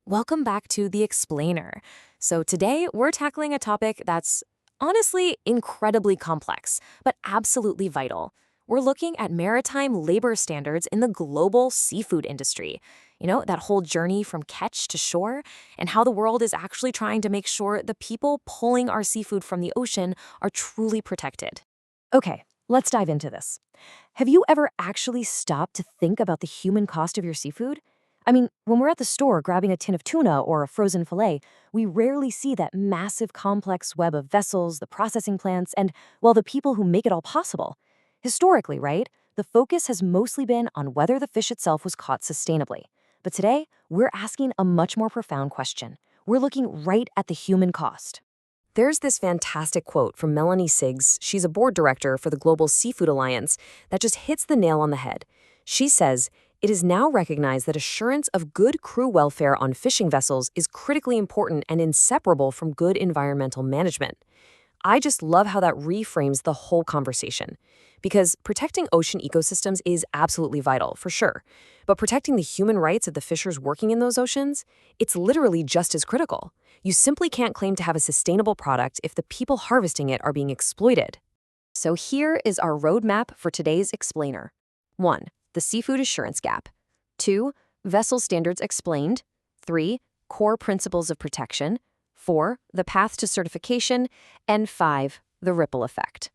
Welcome back to The Explainer. So today we're tackling a topic that's honestly incredibly complex, but absolutely vital. We're looking at maritime labor standards in the global seafood industry. That whole journey from catch to shore, and how the world is actually trying to make sure the people pulling our seafood from the ocean are truly protected. Okay, let's dive into this. Have you ever actually stopped to think about the human cost of your seafood? I mean, when we're at the store grabbing a tin of tuna or a frozen filet, we rarely see that massive complex web of vessels, the processing plants, and, well, the people who make it all possible. Historically, right, the focus has mostly been on whether the fish itself was caught sustainably. But today, we're asking a much more profound question. We're looking right at the human cost. There's this fantastic quote from Melanie Siggs, she's a board director for the Global Seafood Alliance, that just hits the nail on the head. She says, "It is now recognized that assurance of good crew welfare on fishing vessels is critically important and inseparable from good environmental management." I just love how that reframes the whole conversation. Because protecting ocean ecosystems is absolutely vital, for sure. But protecting the human rights of the fishers working in those oceans, it's literally just as critical. You simply can't claim to have a sustainable product if the people harvesting it are being exploited. So here is our roadmap for today's explainer. 1. The seafood assurance gap. 2. Vessel standards explained. 3. Core principles of protection. 4. The path to certification. And 5. The ripple effect.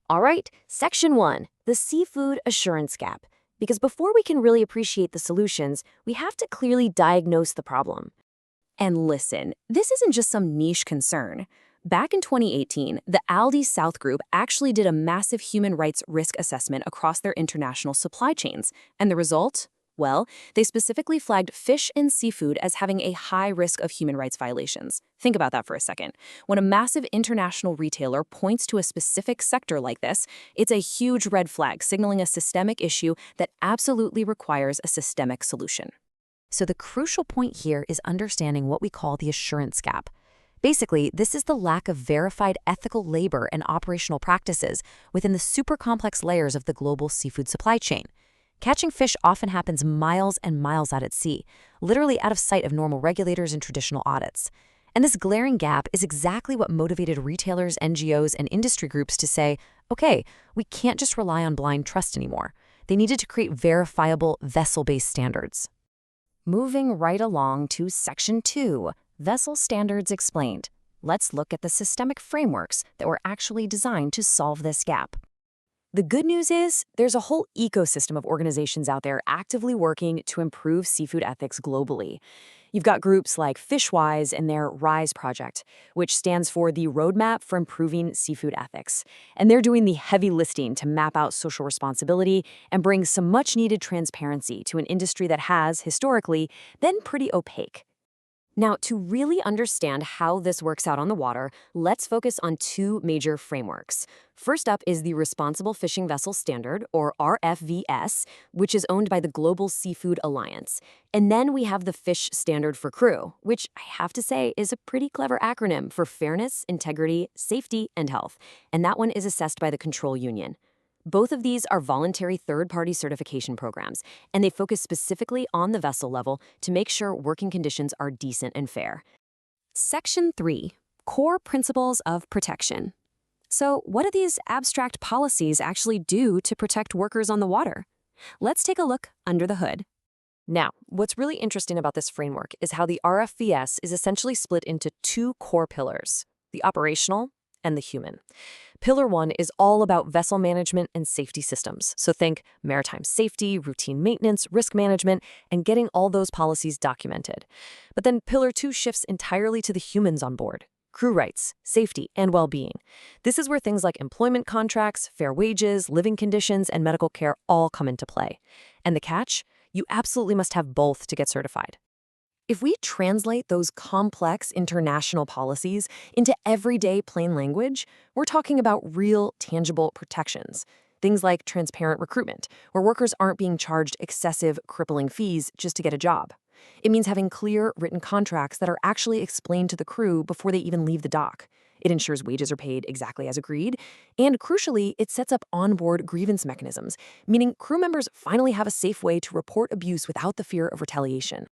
All right, Section 1, the seafood assurance gap. Because before we can really appreciate the solutions, we have to clearly diagnose the problem. And listen, this isn't just some niche concern. Back in 2018, the Aldi South Group actually did a massive human rights risk assessment across their international supply chains. And the result? Well, they specifically flagged fish and seafood as having a high risk of human rights violations. Think about that for a second. When a massive international retailer points to a specific sector like this, it's a huge red flag signaling a systemic issue that absolutely requires a systemic solution. So the crucial point here is understanding what we call the assurance gap. Basically, this is the lack of verified ethical labor and operational practices within the super complex layers of the global seafood supply chain. Catching fish often happens miles and miles out at sea, literally out of sight of normal regulators and traditional audits. And this glaring gap is exactly what motivated retailers, NGOs, and industry groups to say, okay, we can't just rely on blind trust anymore. They needed to create verifiable vessel-based standards. Moving right along to Section 2, Vessel Standards Explained. Let's look at the systemic frameworks that were actually designed to solve this gap. The good news is there's a whole ecosystem of organizations out there actively working to improve seafood ethics globally. You've got groups like Fishwise and their RISE project, which stands for the Roadmap for Improving Seafood Ethics. And they're doing the heavy lifting to map out social responsibility and bring some much-needed transparency to an industry that has, historically, been pretty opaque. Now, to really understand how this works out on the water, let's focus on two major frameworks. First up is the Responsible Fishing Vessel Standard, or RFVS, which is owned by the Global Seafood Alliance. And then we have the Fish Standard for Crew, which I have to say is a pretty clever acronym for fairness, integrity, safety, and health. And that one is assessed by the Control Union. Both of these are voluntary third-party certification programs, and they focus specifically on the vessel level to make sure working conditions are decent and fair. Section 3, Core Principles of Protection. So what do these abstract policies actually do to protect workers on the water? Let's take a look under the hood. Now, what's really interesting about this framework is how the RFVS is essentially split into two core pillars, the operational and the human. Pillar 1 is all about vessel management and safety systems. So think maritime safety, routine maintenance, risk management, and getting all those policies documented. But then Pillar 2 shifts entirely to the humans on board. Crew rights, safety, and well-being. This is where things like employment contracts, fair wages, living conditions, and medical care all come into play. And the catch? You absolutely must have both to get certified. If we translate those complex international policies into everyday plain language, we're talking about real, tangible protections. Things like transparent recruitment, where workers aren't being charged excessive, crippling fees just to get a job. It means having clear, written contracts that are actually explained to the crew before they even leave the dock. It ensures wages are paid exactly as agreed. And crucially, it sets up onboard grievance mechanisms, meaning crew members finally have a safe way to report abuse without the fear of retaliation.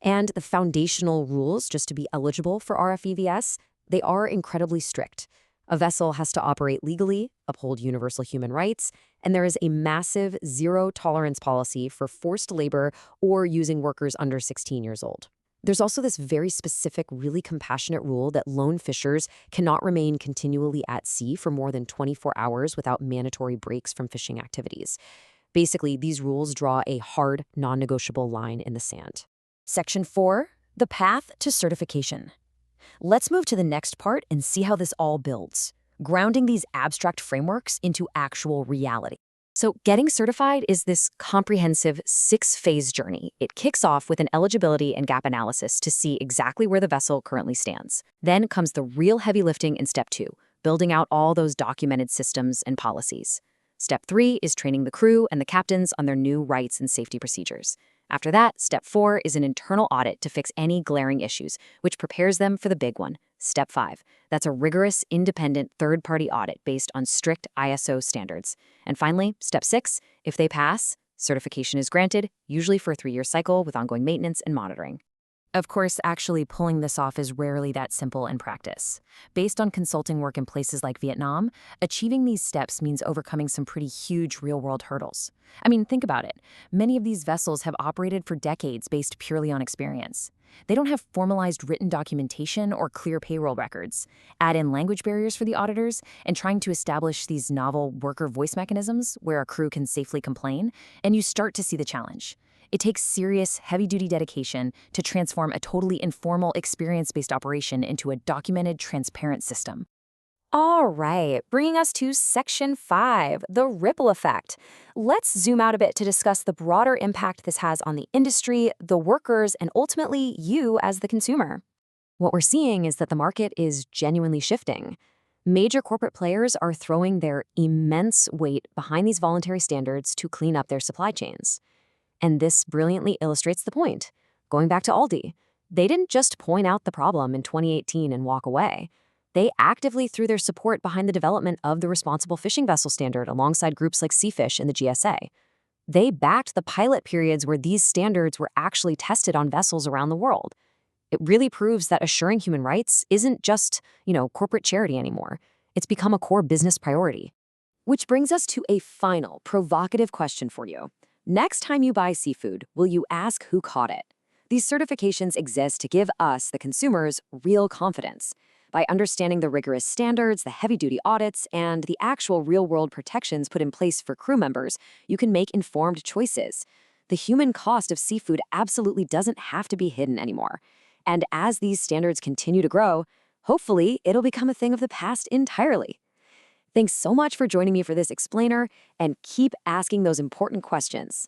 And the foundational rules, just to be eligible for RFVS, they are incredibly strict. A vessel has to operate legally, uphold universal human rights, and there is a massive zero-tolerance policy for forced labor or using workers under 16 years old. There's also this very specific, really compassionate rule that lone fishers cannot remain continually at sea for more than 24 hours without mandatory breaks from fishing activities. Basically, these rules draw a hard, non-negotiable line in the sand. Section 4, the path to certification. Let's move to the next part and see how this all builds, grounding these abstract frameworks into actual reality. So getting certified is this comprehensive 6-phase journey. It kicks off with an eligibility and gap analysis to see exactly where the vessel currently stands. Then comes the real heavy lifting in step 2, building out all those documented systems and policies. Step 3 is training the crew and the captains on their new rights and safety procedures. After that, step 4 is an internal audit to fix any glaring issues, which prepares them for the big one, step 5. That's a rigorous, independent, third-party audit based on strict ISO standards. And finally, step 6, if they pass, certification is granted, usually for a 3-year cycle with ongoing maintenance and monitoring. Of course, actually pulling this off is rarely that simple in practice. Based on consulting work in places like Vietnam, achieving these steps means overcoming some pretty huge real-world hurdles. I mean, think about it. Many of these vessels have operated for decades based purely on experience. They don't have formalized written documentation or clear payroll records. Add in language barriers for the auditors, and trying to establish these novel worker voice mechanisms where a crew can safely complain, and you start to see the challenge. It takes serious, heavy-duty dedication to transform a totally informal, experience-based operation into a documented, transparent system. All right, bringing us to Section 5, the ripple effect. Let's zoom out a bit to discuss the broader impact this has on the industry, the workers, and ultimately you as the consumer. What we're seeing is that the market is genuinely shifting. Major corporate players are throwing their immense weight behind these voluntary standards to clean up their supply chains. And this brilliantly illustrates the point. Going back to Aldi, they didn't just point out the problem in 2018 and walk away. They actively threw their support behind the development of the Responsible Fishing Vessel Standard alongside groups like Seafish and the GSA. They backed the pilot periods where these standards were actually tested on vessels around the world. It really proves that assuring human rights isn't just, corporate charity anymore. It's become a core business priority. Which brings us to a final, provocative question for you. Next time you buy seafood, will you ask who caught it? These certifications exist to give us, the consumers, real confidence. By understanding the rigorous standards, the heavy-duty audits, and the actual real-world protections put in place for crew members, you can make informed choices. The human cost of seafood absolutely doesn't have to be hidden anymore. And as these standards continue to grow, hopefully it'll become a thing of the past entirely. Thanks so much for joining me for this explainer, and keep asking those important questions.